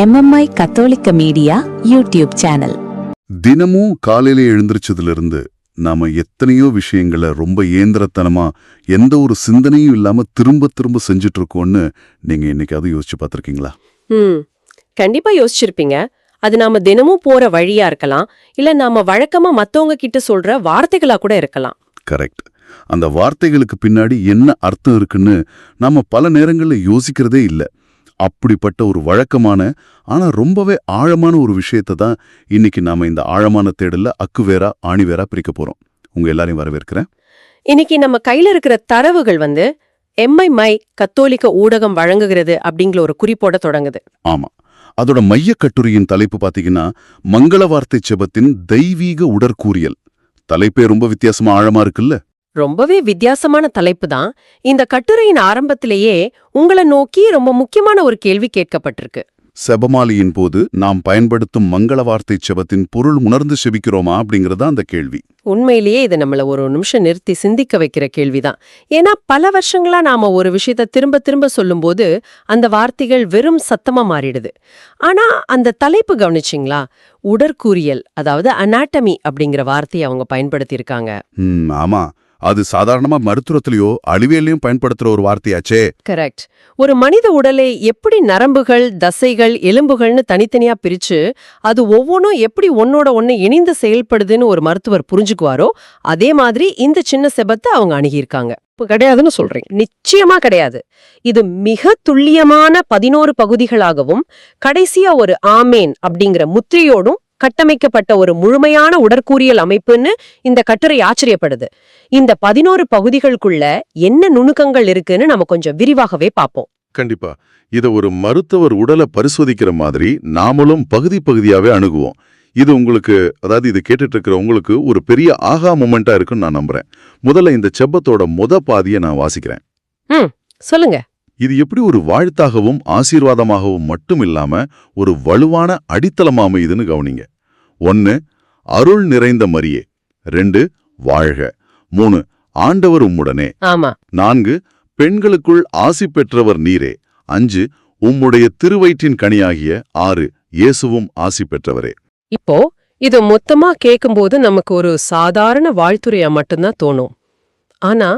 MMI கத்தோலிக்க media YouTube channel. தினமும் காலையில எழுந்திரிச்சதுல இருந்து நாம எத்தனையோ விஷயங்களை ரொம்ப இயந்திரத்தனமா எந்த ஒரு சிந்தனையும் இல்லாம திரும்ப திரும்ப செஞ்சுட்டு இருக்கோம்னு நீங்க என்னைக்காவது யோசிச்சு பார்த்திருக்கீங்களா? கண்டிப்பா யோசிச்சிருப்பீங்க. அது நாம தினமும் போற வழியா இருக்கலாம், இல்ல நாம வழக்கமா மத்தவங்க கிட்ட சொல்ற வார்த்தைகளா கூட இருக்கலாம். கரெக்ட். அந்த வார்த்தைகளுக்கு பின்னாடி என்ன அர்த்தம் இருக்குன்னு நாம பல நேரங்கள்ல யோசிக்கிறதே இல்லை. அப்படிப்பட்ட ஒரு வழக்கமான ஆனா ரொம்பவே ஆழமான ஒரு விஷயத்தை தான் இன்னைக்கு நாம இந்த ஆழமான தேடல்ல அக்குவேரா ஆணிவேரா பிரிக்க போறோம். உங்க எல்லாரையும் வரவேற்கிறேன். இன்னைக்கு நம்ம கையில இருக்கிற தரவுகள் MMI கத்தோலிக்க ஊடகம் வழங்குகிறது அப்படிங்கிற ஒரு குறிப்போட தொடங்குது. ஆமா, அதோட மைய கட்டுரையின் தலைப்பு பாத்தீங்கன்னா மங்கள வார்த்தை செபத்தின் தெய்வீக உடற்கூறியல். தலைப்பே ரொம்ப வித்தியாசமா ஆழமா இருக்குல்ல? ரொம்பவே வித்தியாசமான தலைப்பு தான். இந்த கட்டுரையின் ஆரம்பத்திலேயே உங்களை நோக்கி ரொம்ப முக்கியமான ஒரு கேள்வி கேட்கப்பட்டிருக்கு. செபமாலியின் போது நாம் பயன்படுத்தும் மங்கள வார்த்தை செபத்தின் பொருள் உணர்ந்து செபிக்கிறோமா அப்படிங்கறதா அந்த கேள்வி. உண்மையிலேயே இது நம்மள ஒரு நிமிஷம் நிறுத்தி சிந்திக்க வைக்கிற கேள்விதான். ஏன்னா பல வருஷங்களா நாம ஒரு விஷயத்த திரும்ப திரும்ப சொல்லும்போது அந்த வார்த்தைகள் வெறும் சத்தமா மாறிடுது. ஆனா அந்த தலைப்பு கவனிச்சிங்களா? உடற்கூறியல், அதாவது அனாட்டமி அப்படிங்கிற வார்த்தையை அவங்க பயன்படுத்தியிருக்காங்க. ஆமா, அது சாதாரணமா மருத்துவத்திலயோ அழிவியலையும் பயன்படுத்துற ஒரு வார்த்தையாச்சே. கரெக்ட். ஒரு மனித உடலை எப்படி நரம்புகள், தசைகள், எலும்புகள்னு தனித்தனியா பிரிச்சு அது ஒவ்வொன்றும் எப்படி ஒன்னோட ஒன்னு இணைந்து செயல்படுதுன்னு ஒரு மருத்துவர் புரிஞ்சுக்குவாரோ அதே மாதிரி இந்த சின்ன செபத்தை அவங்க அணுகியிருக்காங்க. கிடையாதுன்னு சொல்றீங்க? நிச்சயமா கிடையாது. இது மிக துல்லியமான 11 பகுதிகளாகவும் கடைசியா ஒரு ஆமேன் அப்படிங்கிற முத்திரையோடும் கட்டமைக்கப்பட்ட ஒரு முழுமையான உடற்கூறியல் அமைப்புன்னு இந்த கட்டுரை ஆச்சரியப்படுது. இந்த 11 பகுதிகளுக்குள்ள என்ன நுணுக்கங்கள் இருக்குன்னு நம்ம கொஞ்சம் விரிவாகவே பார்ப்போம். கண்டிப்பா. இத ஒரு மருத்துவர் உடலை பரிசோதிக்கிற மாதிரி நாமளும் பகுதி பகுதியாவே அணுகுவோம். இது உங்களுக்கு, அதாவது இது கேட்டுட்டு இருக்கிற உங்களுக்கு ஒரு பெரிய ஆகா மொமெண்டா இருக்குன்னு நான் நம்புறேன். முதல்ல இந்த செப்பத்தோட பாதியை நான் வாசிக்கிறேன். சொல்லுங்க. இது எப்படி ஒரு வாழ்த்தாகவும் ஆசீர்வாதமாகவும் மட்டும் இல்லாம ஒரு வலுவான அடித்தளமா அமையுதுன்னு கவனிங்க. 1. அருள் நிறைந்த மரியே. 2. வாழ்க. 3. ஆண்டவர் உம்முடனே. ஆமா. 4. பெண்களுக்குள் ஆசி பெற்றவர் நீரே. 5. உம்முடைய திருவயிற்றின் கனியாகிய 6. இயேசுவும் ஆசி பெற்றவரே. இப்போ இது மொத்தமா கேட்கும்போது நமக்கு ஒரு சாதாரண வாழ்த்துறையா மட்டும்தான் தோணும். ஆனா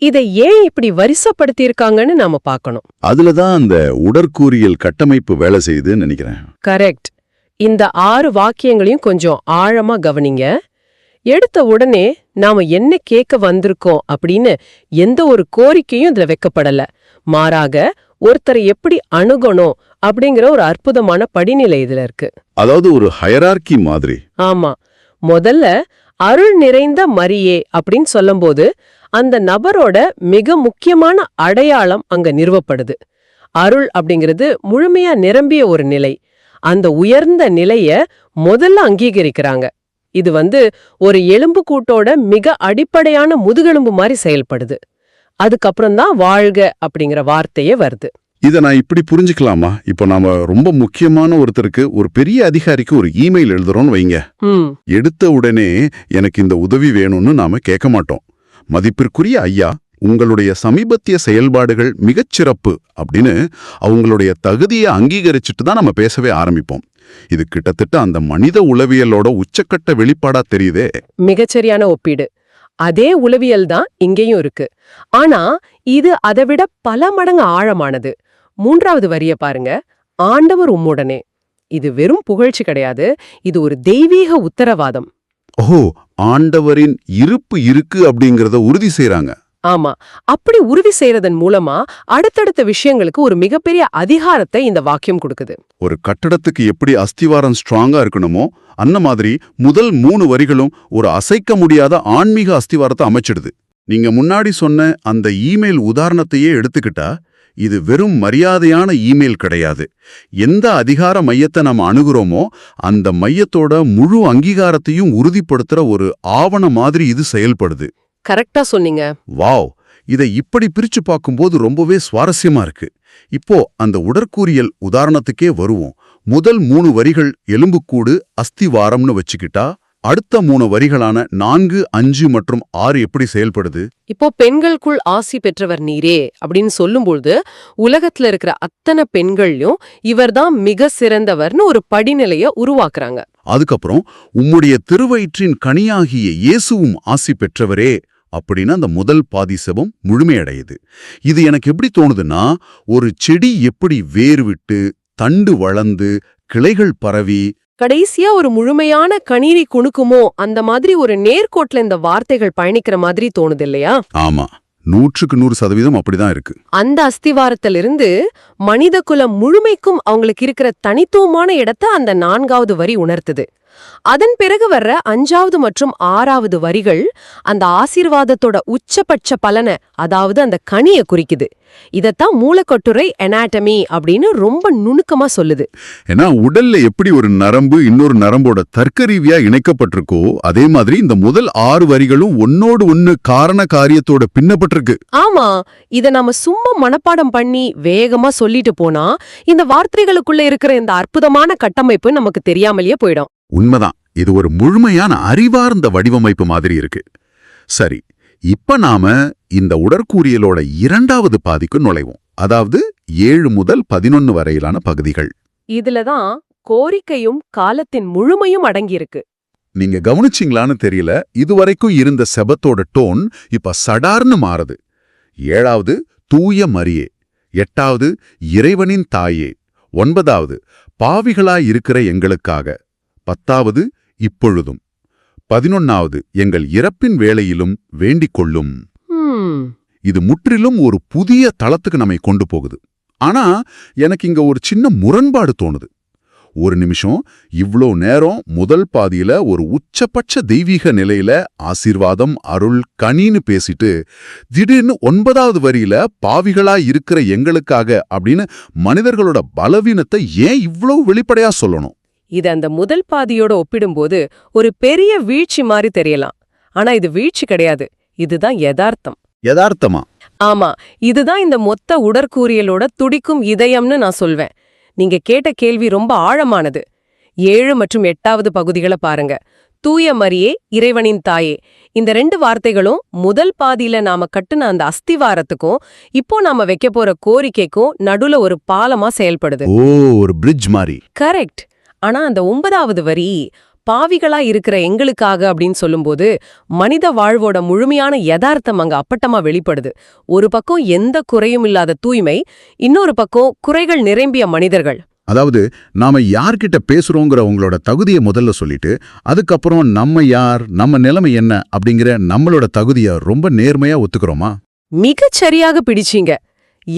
இதை ஏன் இப்படி வரிசைப்படுத்தியிருக்காங்கன்னு நாம பார்க்கணும். அதுலதான் அந்த உடற்கூறியல் கட்டமைப்பு வேலை செய்யுதுன்னு நினைக்கிறேன். கரெக்ட். இந்த 6 வாக்கியங்களையும் கொஞ்சம் ஆழமா கவனிங்க. எடுத்த உடனே நாம என்ன கேட்க வந்திருக்கோம் அப்படின்னு எந்த ஒரு கோரிக்கையும் இதுல வைக்கப்படல. மாறாக ஒருத்தரை எப்படி அணுகணும் அப்படிங்கிற ஒரு அற்புதமான படிநிலை இதுல இருக்கு. அதாவது ஒரு ஹையரார்கி மாதிரி. ஆமா. முதல்ல அருள் நிறைந்த மரியே அப்படின்னு சொல்லும்போது அந்த நபரோட மிக முக்கியமான அடையாளம் அங்க நிறுவப்படுது. அருள் அப்படிங்கிறது முழுமையா நிரம்பிய ஒரு நிலை. அந்த உயர்ந்த நிலைய முதல்ல அங்கீகரிக்கிறாங்க. இது ஒரு எலும்பு கூட்டோட மிக அடிப்படையான முதுகெலும்பு மாதிரி செயல்படுது. அதுக்கப்புறம்தான் வாழ்க அப்படிங்கிற வார்த்தையே வருது. இதை நான் இப்படி புரிஞ்சுக்கலாமா? இப்போ நாம ரொம்ப முக்கியமான ஒருத்தருக்கு, ஒரு பெரிய அதிகாரிக்கு ஒரு இமெயில் எழுதுறோம்னு வைங்க. எடுத்த உடனே எனக்கு இந்த உதவி வேணும்னு நாம கேட்க மாட்டோம். மதிப்பிற்குரிய ஐயா, உங்களுடைய சமீபத்திய செயல்பாடுகள் மிகச்சிறப்பு அப்படின்னு அவங்களுடைய தகுதியை அங்கீகரிச்சுட்டு தான் நம்ம பேசவே ஆரம்பிப்போம். இது கிட்டத்தட்ட அந்த மனித உளவியலோட உச்சக்கட்ட வெளிப்பாடா தெரியுதே. மிகச்சரியான ஒப்பீடு. அதே உளவியல் தான் இங்கேயும் இருக்கு. ஆனா இது அதை விட பல மடங்கு ஆழமானது. 3வது வரிய பாருங்க. ஆண்டவர் உம்முடனே. இது வெறும் புகழ்ச்சி கிடையாது, இது ஒரு தெய்வீக உத்தரவாதம். ஓஹோ, ஆண்டவரின் இருப்பு இருக்கு அப்படிங்கறத உறுதி செய்றாங்க. ஆமா. அப்படி உறுதி செய்யறதன் மூலமா அடுத்தடுத்த விஷயங்களுக்கு ஒரு மிகப்பெரிய அதிகாரத்தை இந்த வாக்கியம் கொடுக்குது. ஒரு கட்டடத்துக்கு எப்படி அஸ்திவாரம் ஸ்ட்ராங்கா இருக்கணுமோ அந்த மாதிரி முதல் 3 வரிகளும் ஒரு அசைக்க முடியாத ஆன்மீக அஸ்திவாரத்தை அமைச்சிடுது. நீங்க முன்னாடி சொன்ன அந்த இமெயில் உதாரணத்தையே எடுத்துக்கிட்டா, இது வெறும் மரியாதையான இமெயில் கிடையாது. எந்த அதிகார மையத்தை நம்ம அணுகுறோமோ அந்த மையத்தோட முழு அங்கீகாரத்தையும் உறுதிப்படுத்துற ஒரு ஆவண மாதிரி இது செயல்படுது. கரெக்டா சொன்னீங்க. வாவ், இதை இப்படி பிரிச்சு பார்க்கும்போது ரொம்பவே சுவாரஸ்யமா இருக்கு. இப்போ அந்த உடற்கூறியல் உதாரணத்துக்கே வருவோம். முதல் 3 வரிகள் எலும்புக்கூடு அஸ்திவாரம்னு வச்சுக்கிட்டா, அடுத்த 3 வரிகளான 4, 5 மற்றும் 6 எப்படி செயல்படுது? இப்போ பெண்களுக்குள் ஆசி பெற்றவர் நீரே அப்படின்னு சொல்லும்போது உலகத்துல இருக்கிற அத்தனை பெண்கள்லயும் இவர்தான் மிக சிறந்தவர்னு ஒரு படிநிலைய உருவாக்குறாங்க. அதுக்கப்புறம் உம்முடைய திருவயிற்றின் கனியாகிய இயேசுவும் ஆசி பெற்றவரே அப்படின்னு அந்த முதல் பாதி செபம் முழுமையடையுது. இது எனக்கு எப்படி தோணுதுன்னா, ஒரு செடி எப்படி வேர் விட்டு தண்டு வளர்ந்து கிளைகள் பரவி கடைசியா ஒரு முழுமையான கணீரி குணுக்குமோ அந்த மாதிரி ஒரு நேர்கோட்ல இந்த வார்த்தைகள் பயணிக்கிற மாதிரி தோணுது இல்லையா? ஆமா, 100க்கு 100% அப்படிதான் இருக்கு. அந்த அஸ்திவாரத்திலிருந்து மனித குலம் முழுமைக்கும் அவங்களுக்கு இருக்கிற தனித்துவமான இடத்தை அந்த 4வது வரி உணர்த்துது. அதன் பிறகு வர்ற 5வது மற்றும் 6வது வரிகள் அந்த ஆசீர்வாதத்தோட உச்சபட்ச பலனை, அதாவது அந்த கனிய குறிக்குது. இதத்தான் மூலக்கட்டுரை அனாட்டமி அப்படின்னு ரொம்ப நுணுக்கமா சொல்லுது. ஏன்னா உடல்ல எப்படி ஒரு நரம்பு இன்னொரு நரம்போட தர்க்கரீதியா இணைக்கப்பட்டிருக்கோ அதே மாதிரி இந்த முதல் 6 வரிகளும் ஒன்னோடு ஒன்னு காரண காரியத்தோட பின்னப்பட்டிருக்கு. ஆமா, இத நாம சும்மா மனப்பாடம் பண்ணி வேகமா சொல்லிட்டு போனா இந்த வார்த்தைகளுக்குள்ள இருக்கிற இந்த அற்புதமான கட்டமைப்பு நமக்கு தெரியாமலேயே போயிடும். உண்மைதான், இது ஒரு முழுமையான அறிவார்ந்த வடிவமைப்பு மாதிரி இருக்கு. சரி, இப்ப நாம இந்த உடற்கூறியலோட 2வது பாதிக்கு நுழைவோம். அதாவது 7 முதல் 11 வரையிலான பகுதிகள். இதுலதான் கோரிக்கையும் காலத்தின் முழுமையும் அடங்கியிருக்கு. நீங்க கவனிச்சிங்களான்னு தெரியல, இதுவரைக்கும் இருந்த செபத்தோட டோன் இப்ப சடார்னு மாறுது. 7வது தூய மரியே, 8வது இறைவனின் தாயே, 9வது பாவிகளாயிருக்கிற எங்களுக்காக, 10வது இப்பொழுதும், 11வது எங்கள் இறப்பின் வேளையிலும் வேண்டிக் கொள்ளும். இது முற்றிலும் ஒரு புதிய தளத்துக்கு நம்மை கொண்டு போகுது. ஆனா எனக்கு இங்க ஒரு சின்ன முரண்பாடு தோணுது. ஒரு நிமிஷம், இவ்ளோ நேரம் முதல் பாதியில ஒரு உச்சபட்ச தெய்வீக நிலையில ஆசீர்வாதம் அருள் கனின்னு பேசிட்டு திடீர்னு 9வது வரியில பாவிகளா இருக்கிற எங்களுக்காக அப்படின்னு மனிதர்களோட பலவீனத்தை ஏன் இவ்ளோ வெளிப்படையா சொல்லணும்? இது அந்த முதல் பாதியோட ஒப்பிடும்போது ஒரு பெரிய வீழ்ச்சி மாதிரி தெரியலாம். ஆனா இது வீழ்ச்சி கிடையாது, இதுதான் யதார்த்தம். யதார்த்தமா? ஆமா, இதுதான் இந்த மொத்த உடற்கூறியலோட துடிக்கும் இதயம்னு நான் சொல்வேன். நீங்க கேட்ட கேள்வி ரொம்ப ஆழமானது. 7 மற்றும் 8வது பகுதிகளை பாருங்க. தூய மரியே, இறைவனின் தாயே, இந்த 2 வார்த்தைகளும் முதல் பாதியில நாம கட்டுன அந்த அஸ்திவாரத்துக்கும் இப்போ நாம வைக்க போற கோரிக்கைக்கும் நடுல ஒரு பாலமா செயல்படுது. ஓ, ஒரு பிரிட்ஜ் மாதிரி. கரெக்ட். ஆனா அந்த 9வது வரி பாவிகளா இருக்கிற எங்களுக்காக அப்படின்னு சொல்லும்போது மனித வாழ்வோட முழுமையான யதார்த்தம் அங்க அப்பட்டமா வெளிப்படுது. ஒரு பக்கம் எந்த குறையும் இல்லாத தூய்மை, இன்னொரு பக்கம் குறைகள் நிரம்பிய மனிதர்கள். அதாவது நாம யார்கிட்ட பேசுறோங்கிற உங்களோட தகுதியை முதல்ல சொல்லிட்டு அதுக்கப்புறம் நம்ம யார், நம்ம நிலைமை என்ன அப்படிங்கிற நம்மளோட தகுதியை ரொம்ப நேர்மையா ஒத்துக்கிறோமா? மிகச் சரியாக பிடிச்சீங்க.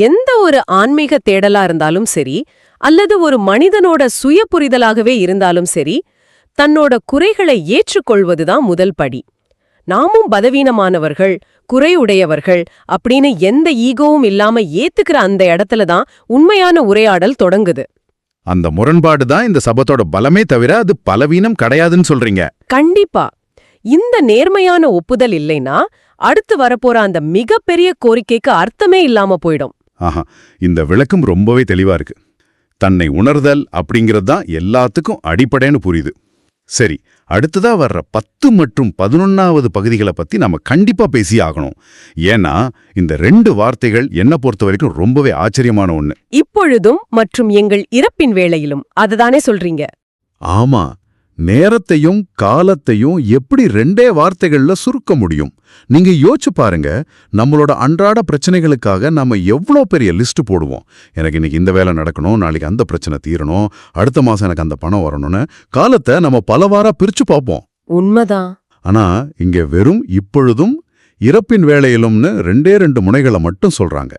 எந்த ஒரு ஆன்மீக தேடலா இருந்தாலும் சரி, அல்லது ஒரு மனிதனோட சுய புரிதலாகவே இருந்தாலும் சரி, தன்னோட குறைகளை ஏற்றுக்கொள்வதுதான் முதல் படி. நாமும் பலவீனமானவர்கள், குறையுடையவர்கள் அப்படின்னு எந்த ஈகோவும் இல்லாம ஏத்துக்கிற அந்த இடத்துல தான் உண்மையான உரையாடல் தொடங்குது. அந்த முரண்பாடு தான் இந்த சபத்தோட பலமே தவிர அது பலவீனம் கிடையாதுன்னு சொல்றீங்க. கண்டிப்பா. இந்த நேர்மையான ஒப்புதல் இல்லைன்னா அடுத்து வரப்போற அந்த மிகப்பெரிய கோரிக்கைக்கு அர்த்தமே இல்லாம போயிடும். ஆஹா, இந்த விளக்கம் ரொம்பவே தெளிவா இருக்கு. தன்னை உணர்தல் அப்படிங்கிறது தான் எல்லாத்துக்கும் அடிப்படைன்னு புரியுது. சரி, அடுத்ததா வர்ற 10 மற்றும் 11வது பகுதிகளை பத்தி நாம கண்டிப்பா பேசி ஆகணும். ஏன்னா இந்த 2 வார்த்தைகள் என்ன பொறுத்த வரைக்கும் ரொம்பவே ஆச்சரியமான ஒண்ணு. இப்பொழுதும் மற்றும் எங்கள் இறப்பின் வேளையிலும் அதுதானே சொல்றீங்க? ஆமா, நேரத்தையும் காலத்தையும் எப்படி 2 வார்த்தைகள்ல சுருக்க முடியும்? நீங்க யோசிச்சு பாருங்க, நம்மளோட அன்றாட பிரச்சனைகளுக்காக நம்ம எவ்வளோ பெரிய லிஸ்ட் போடுவோம். எனக்கு இன்னைக்கு இந்த வேலை நடக்கணும், நாளைக்கு அந்த பிரச்சனை தீரணும், அடுத்த மாசம் எனக்கு அந்த பணம் வரணும்னு காலத்தை நம்ம பலவாரா பிரிச்சு பார்ப்போம். உண்மைதான். ஆனா இங்க வெறும் இப்பொழுதும் இறப்பின் வேளையிலும்னு 2 முனைகளை மட்டும் சொல்றாங்க.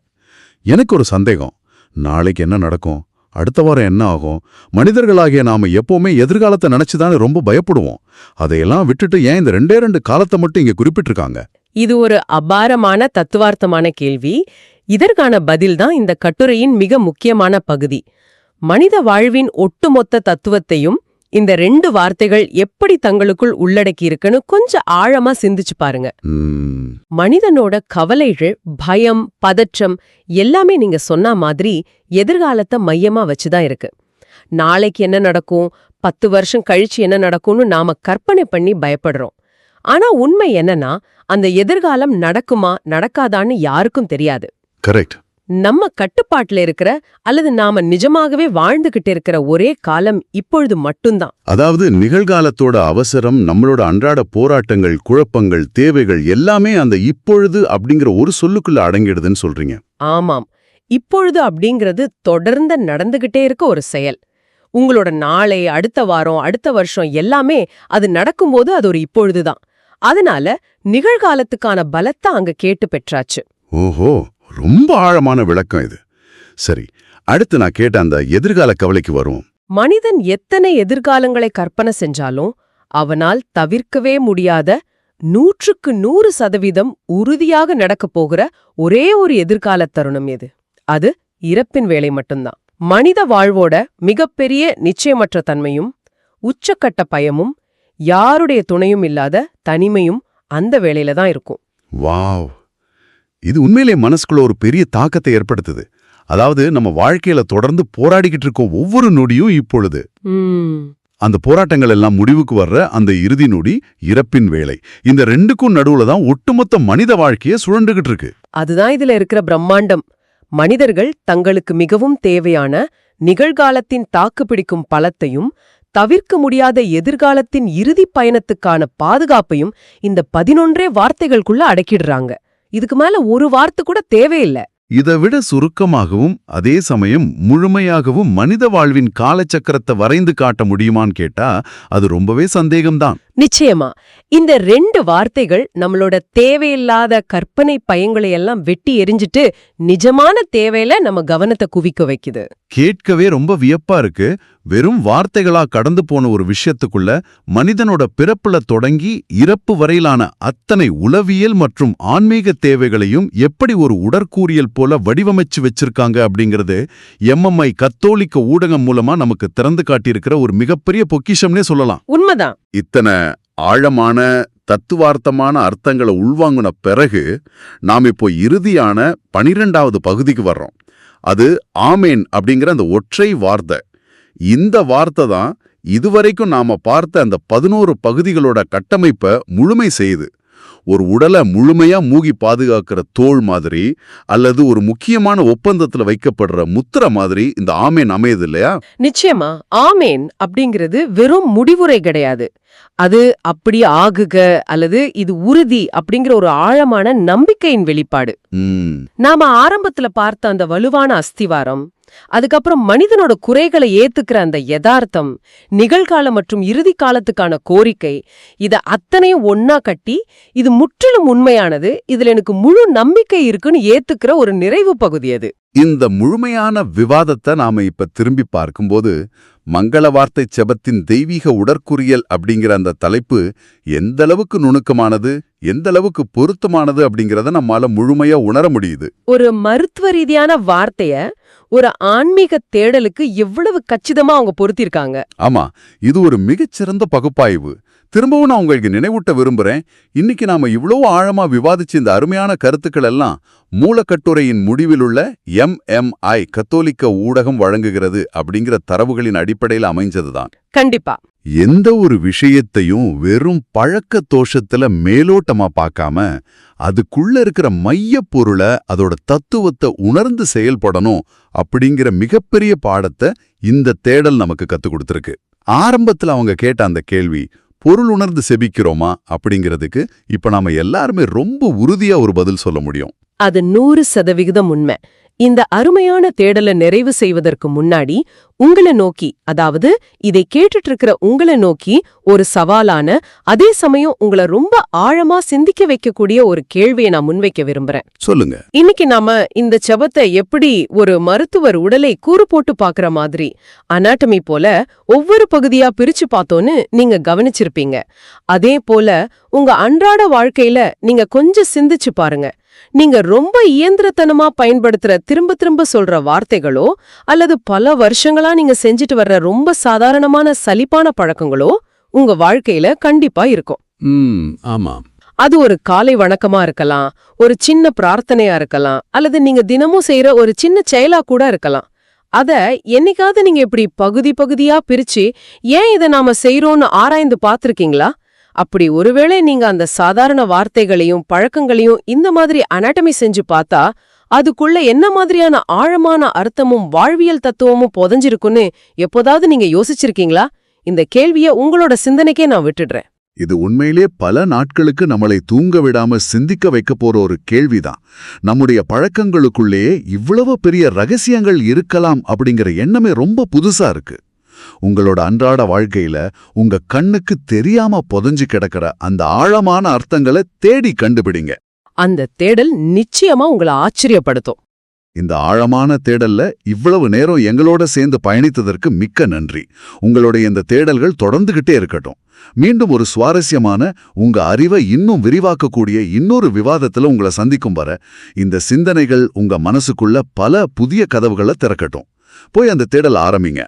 எனக்கு ஒரு சந்தேகம், நாளைக்கு என்ன நடக்கும், அடுத்த வாரம் என்ன ஆகும்? மனிதர்களாகிய நாம எப்பவுமே எதிர்காலத்தை நினைச்சுதானே ரொம்ப பயப்படுவோம். அதையெல்லாம் விட்டுட்டு ஏன் இந்த 2 காலத்தை மட்டும் இங்க குறிப்பிட்டிருக்காங்க? இது ஒரு அபாரமான தத்துவார்த்தமான கேள்வி. இதற்கான பதில்தான் இந்த கட்டுரையின் மிக முக்கியமான பகுதி. மனித வாழ்வின் ஒட்டுமொத்த தத்துவத்தையும் இந்த 2 வார்த்தைகள் எப்படி தங்களுக்குள் உள்ளடக்கி இருக்குன்னு கொஞ்சம் ஆழமா சிந்திச்சு பாருங்க. மனிதனோட கவலைகள், பயம், பதற்றம் எல்லாமே நீங்க சொன்ன மாதிரி எதிர்காலத்தை மையமா வச்சுதான் இருக்கு. நாளைக்கு என்ன நடக்கும், 10 வருஷம் கழிச்சு என்ன நடக்கும்னு நாம கற்பனை பண்ணி பயப்படுறோம். ஆனா உண்மை என்னன்னா, அந்த எதிர்காலம் நடக்குமா நடக்காதான்னு யாருக்கும் தெரியாது. கரெக்ட். நம்ம கட்டுப்பாட்டுல இருக்கிற அல்லது நாம நிஜமாகவே வாழ்ந்துகிட்டு இருக்கிற ஒரே காலம் இப்பொழுது மட்டும்தான். அதாவது நிகழ்காலத்தோட அவசரம், நம்மளோட அன்றாட போராட்டங்கள், குழப்பங்கள், தேவைகள் எல்லாமே அந்த இப்பொழுது அப்படிங்கிற ஒரு சொல்லுக்குள்ள அடங்கிடுதுன்னு சொல்றீங்க. ஆமாம், இப்பொழுது அப்படிங்கிறது தொடர்ந்து நடந்துகிட்டே இருக்க ஒரு செயல். உங்களோட நாளை, அடுத்த வாரம், அடுத்த வருஷம் எல்லாமே அது நடக்கும்போது அது ஒரு இப்பொழுதுதான். அதனால நிகழ்காலத்துக்கான பலத்தை அங்க கேட்டு பெற்றாச்சு. ஓஹோ, ரொம்ப ஆழமான விளக்கம் இது. சரி, அடுத்து நான் கேட்ட அந்த எதிர்கால கவலைக்கு வருவோம். மனிதன் எத்தனை எதிர்காலங்களை கற்பனை செஞ்சாலும் அவனால் தவிர்க்கவே முடியாத 100% உறுதியாக நடக்கப் போகிற ஒரே ஒரு எதிர்கால தருணம் எது? அது இறப்பின் வேளை மட்டும்தான். மனித வாழ்வோட மிகப்பெரிய நிச்சயமற்ற தன்மையும் உச்சக்கட்ட பயமும் யாருடைய துணையும் இல்லாத தனிமையும் அந்த வேளையில தான் இருக்கும். வாவ், இது உண்மையிலே மனசுக்குள்ள ஒரு பெரிய தாக்கத்தை ஏற்படுத்துது. அதாவது நம்ம வாழ்க்கையில தொடர்ந்து போராடிக்கிட்டு இருக்கோம் ஒவ்வொரு நொடியும் இப்பொழுது. அந்த போராட்டங்கள் எல்லாம் முடிவுக்கு வர்ற அந்த இறுதி நொடி இறப்பின் வேளை. இந்த ரெண்டுக்கும் நடுவுல தான் ஒட்டுமொத்த மனித வாழ்க்கைய சுழண்டுகிட்டு இருக்கு. அதுதான் இதுல இருக்கிற பிரம்மாண்டம். மனிதர்கள் தங்களுக்கு மிகவும் தேவையான நிகழ்காலத்தின் தாக்குப்பிடிக்கும் பலத்தையும் தவிர்க்க முடியாத எதிர்காலத்தின் இறுதி பயணத்துக்கான பாதுகாப்பையும் இந்த 11 வார்த்தைகளுக்குள்ள அடக்கிடுறாங்க. இதுக்கு மேல ஒரு வார்த்தை கூட தேவையில்லை. இதை விட சுருக்கமாகவும் அதே சமயம் முழுமையாகவும் மனித வாழ்வின் காலச்சக்கரத்தை வரைந்து காட்ட முடியுமான்னு கேட்டா அது ரொம்பவே சந்தேகம்தான். நிச்சயமா இந்த 2 வார்த்தைகள் நம்மளோட தேவையில்லாத கற்பனை பயங்களை எல்லாம் வெட்டி எரிஞ்சிட்டு நிஜமான தேவையில நம்ம கவனத்தை குவிக்க வைக்குது. கேட்கவே ரொம்ப வியப்பா இருக்கு. வெறும் வார்த்தைகளா கடந்து போன ஒரு விஷயத்துக்குள்ள மனிதனோட பிறப்புல தொடங்கி இறப்பு வரையிலான அத்தனை உளவியல் மற்றும் ஆன்மீக தேவைகளையும் எப்படி ஒரு உடற்கூறியல் போல வடிவமைச்சு வச்சிருக்காங்க அப்படிங்கிறது MMI கத்தோலிக்க ஊடகம் மூலமா நமக்கு திறந்து காட்டியிருக்கிற ஒரு மிகப்பெரிய பொக்கிஷம்னே சொல்லலாம். உண்மைதான். இத்தனை ஆழமான தத்துவார்த்தமான அர்த்தங்களை உள்வாங்கின பிறகு நாம் இப்போ இறுதியான 12வது பகுதிக்கு வர்றோம். அது ஆமேன் அப்படிங்கிற அந்த ஒற்றை வார்த்தை. இந்த வார்த்தை தான் இதுவரைக்கும் நாம பார்த்த அந்த 11 பகுதிகளோட கட்டமைப்பை முழுமை செய்யுது. ஒரு உடலை முழுமையா மூகி பாதுகாக்கிற தோள் மாதிரி அல்லது ஒரு முக்கியமான ஒப்பந்தத்துல வைக்கப்படுற முத்திரை மாதிரி இந்த ஆமேன் அமையுது இல்லையா? நிச்சயமா ஆமேன் அப்படிங்கிறது வெறும் முடிவுரை கிடையாது. அது அப்படி ஆகுக அல்லது இது உறுதி அப்படிங்கிற ஒரு ஆழமான நம்பிக்கையின் வெளிப்பாடு. நாம ஆரம்பத்துல பார்த்த அந்த வலுவான அஸ்திவாரம், அதுக்கப்புறம் மனிதனோட குறைகளை ஏத்துக்கிற அந்த யதார்த்தம், நிகழ்காலம் மற்றும் இறுதி காலத்துக்கான கோரிக்கை, இத அத்தனையும் ஒன்னா கட்டி இது முற்றிலும் உண்மையானது, இதுல எனக்கு முழு நம்பிக்கை இருக்குன்னு ஏத்துக்கிற ஒரு நிறைவு பகுதி அது. இந்த முழுமையான விவாதத்தை நாம இப்ப திரும்பி பார்க்கும்போது மங்கள வார்த்தை செபத்தின் தெய்வீக உடற்குறியல் அப்படிங்கிற அந்த தலைப்பு எந்த அளவுக்கு நுணுக்கமானது, எந்த அளவுக்கு பொருத்தமானது அப்படிங்கறத நம்மால முழுமையா உணர முடியுது. ஒரு மருத்துவ ரீதியான வார்த்தைய ஒரு ஆன்மீக தேடலுக்கு எவ்வளவு கச்சிதமா அவங்க பொருத்திருக்காங்க. ஆமா, இது ஒரு மிகச்சிறந்த பகுப்பாய்வு. திரும்பவும் நான் உங்களுக்கு நினைவூட்ட விரும்புறேன், இன்னைக்கு நாம இவ்வளவு ஆழமா விவாதிச்ச இந்த அருமையான கருத்துக்கள் எல்லாம் மூலக்கட்டுரையின் முடிவிலுள்ள MMI கத்தோலிக்க ஊடகம் வழங்குகிறது அப்படிங்கிற தரவுகளின் அடிப்படையில் அமைஞ்சதுதான். கண்டிப்பா எந்த ஒரு விஷயத்தையும் வெறும் பழக்க தோஷத்துல மேலோட்டமா பார்க்காம அதுக்குள்ள இருக்கிற மைய பொருளை, அதோட தத்துவத்தை உணர்ந்து செயல்படணும் அப்படிங்கிற மிகப்பெரிய பாடத்தை இந்த தேடல் நமக்கு கத்துக் கொடுத்திருக்கு. ஆரம்பத்துல அவங்க கேட்ட அந்த கேள்வி, பொருள் உணர்ந்து செபிக்கிறோமா அப்படிங்கிறதுக்கு இப்ப நாம எல்லாருமே ரொம்ப உறுதியா ஒரு பதில் சொல்ல முடியும். அது 100% உண்மை. இந்த அருமையான தேடலை நிறைவு செய்வதற்கு முன்னாடி உங்களை நோக்கி, அதாவது இதை கேட்டுட்டு இருக்கிற உங்களை நோக்கி ஒரு சவாலான, அதே சமயம் உங்களை ரொம்ப ஆழமா சிந்திக்க வைக்கக்கூடிய ஒரு கேள்வியை நான் முன்வைக்க விரும்புறேன். சொல்லுங்க. இன்னைக்கு நாம இந்த செபத்தை எப்படி ஒரு மருத்துவர் உடலை கூறு போட்டு பாக்குற மாதிரி அனாட்டமி போல ஒவ்வொரு பகுதியா பிரிச்சு பார்த்தோன்னு நீங்க கவனிச்சிருப்பீங்க. அதே போல உங்க அன்றாட வாழ்க்கையில நீங்க கொஞ்சம் சிந்திச்சு பாருங்க. நீங்க ரொம்ப இயந்திரத்தனமா பயன்படுத்துற திரும்ப திரும்ப சொல்ற வார்த்தைகளோ அல்லது பல வருஷங்களா நீங்க செஞ்சுட்டு வர்ற ரொம்ப சாதாரணமான சலிப்பான பழக்கங்களோ உங்க வாழ்க்கையில கண்டிப்பா இருக்கும். ஆமா. அது ஒரு காலை வணக்கமா இருக்கலாம், ஒரு சின்ன பிரார்த்தனையா இருக்கலாம், அல்லது நீங்க தினமும் செய்யற ஒரு சின்ன செயலா கூட இருக்கலாம். அத என்னைக்காவது நீங்க இப்படி பகுதி பகுதியா பிரிச்சு ஏன் இத நாம செய்றோம்னு ஆராய்ந்து பார்த்திருக்கீங்களா? அப்படி ஒருவேளை நீங்க அந்த சாதாரண வார்த்தைகளையும் பழக்கங்களையும் இந்த மாதிரி அனாட்டமி செஞ்சு பார்த்தா அதுக்குள்ள என்ன மாதிரியான ஆழமான அர்த்தமும் வாழ்வியல் தத்துவமும் புதைஞ்சிருக்குன்னு எப்போதாவது நீங்க யோசிச்சிருக்கீங்களா? இந்த கேள்விய உங்களோட சிந்தனைக்கே நான் விட்டுடுறேன். இது உண்மையிலே பல நாட்களுக்கு நம்மளை தூங்க விடாம சிந்திக்க வைக்க போற ஒரு கேள்விதான். நம்முடைய பழக்கங்களுக்குள்ளேயே இவ்வளவு பெரிய ரகசியங்கள் இருக்கலாம் அப்படிங்கிற எண்ணமே ரொம்ப புதுசா இருக்கு. உங்களோட அன்றாட வாழ்க்கையில உங்க கண்ணுக்கு தெரியாம புதைஞ்சு கிடக்கிற அந்த ஆழமான அர்த்தங்களை தேடி கண்டுபிடிங்க. அந்த தேடல் நிச்சயமா உங்களை ஆச்சரியப்படுத்தும். இந்த ஆழமான தேடல்ல இவ்வளவு நேரம் எங்களோட சேர்ந்து பயணித்ததற்கு மிக்க நன்றி. உங்களுடைய இந்த தேடல்கள் தொடர்ந்துகிட்டே இருக்கட்டும். மீண்டும் ஒரு சுவாரஸ்யமான, உங்க அறிவை இன்னும் விரிவாக்கக்கூடிய இன்னொரு விவாதத்துல உங்களை சந்திக்கும் வர இந்த சிந்தனைகள் உங்க மனசுக்குள்ள பல புதிய கதவுகளை திறக்கட்டும். போய் அந்த தேடல் ஆரம்பிங்க.